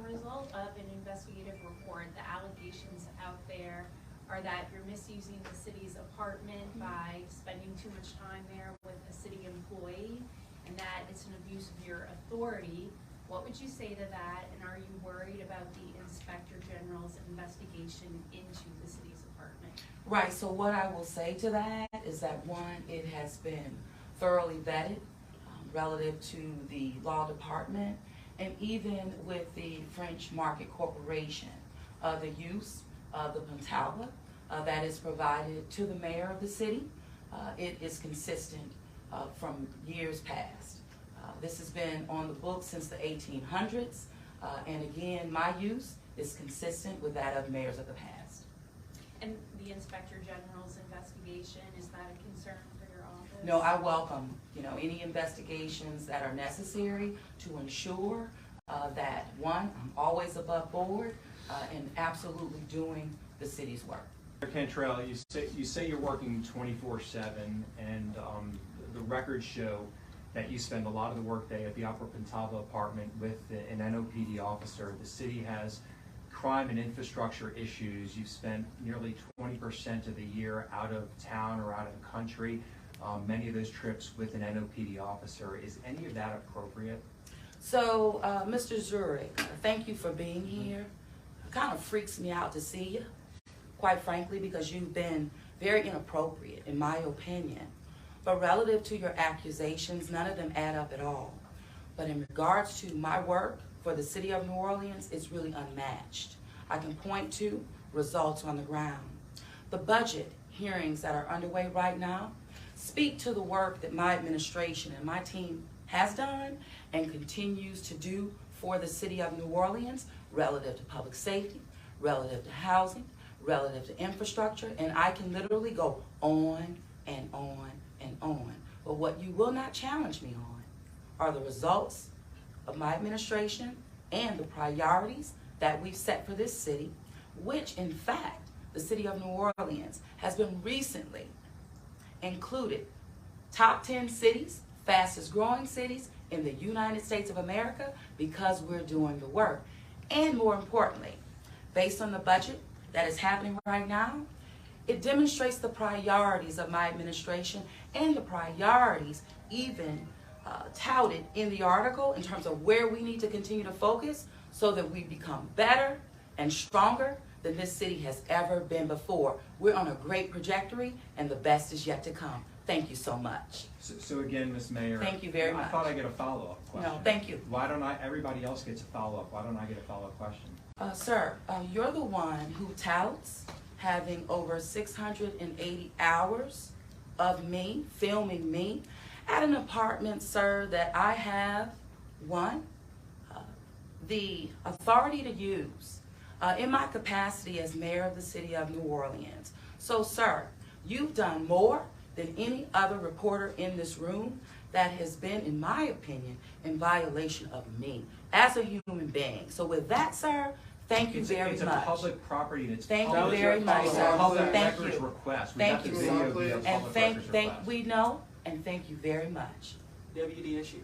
result of an investigative report, the allegations out there are that you're misusing the city's apartment by spending too much time there with a city employee, and that it's an abuse of your authority. What would you say to that, and are you worried about the Inspector General's investigation into the city's apartment? Right, so what I will say to that is that, one, it has been thoroughly vetted relative to the law department, and even with the French Market Corporation, the use of the Pentala that is provided to the mayor of the city, it is consistent from years past. This has been on the books since the 1800s, and again, my use is consistent with that of mayors of the past. And the Inspector General's investigation, is that a concern for your office? No, I welcome, any investigations that are necessary to ensure that, one, I'm always above board and absolutely doing the city's work. LaToya Cantrell, you say you're working 24/7, and the records show that you spend a lot of the workday at the Opera Pentava apartment with an NOPD officer. The city has crime and infrastructure issues. You've spent nearly 20% of the year out of town or out of the country. Many of those trips with an NOPD officer. Is any of that appropriate? So, Mr. Zurich, thank you for being here. It kind of freaks me out to see you, quite frankly, because you've been very inappropriate, in my opinion. But relative to your accusations, none of them add up at all. But in regards to my work for the city of New Orleans, it's really unmatched. I can point to results on the ground. The budget hearings that are underway right now speak to the work that my administration and my team has done and continues to do for the city of New Orleans relative to public safety, relative to housing, relative to infrastructure, and I can literally go on and on and on. But what you will not challenge me on are the results of my administration and the priorities that we've set for this city, which in fact, the city of New Orleans has been recently included top 10 cities, fastest growing cities in the United States of America because we're doing the work. And more importantly, based on the budget that is happening right now, it demonstrates the priorities of my administration and the priorities even touted in the article in terms of where we need to continue to focus so that we become better and stronger than this city has ever been before. We're on a great trajectory and the best is yet to come. Thank you so much. So again, Ms. Mayor. Thank you very much. I thought I'd get a follow-up question. No, thank you. Why don't everybody else gets a follow-up. Why don't I get a follow-up question? Sir, you're the one who touts having over 680 hours of me, filming me, at an apartment, sir, that I have, one, the authority to use in my capacity as mayor of the city of New Orleans. So, sir, you've done more than any other reporter in this room that has been, in my opinion, in violation of me as a human being. So with that, sir, thank you very much. It's a public property and it's thank you very much, sir. public Thank records you. request. Thank you, video via and public records request. we know, and thank you very much. Deputy issue.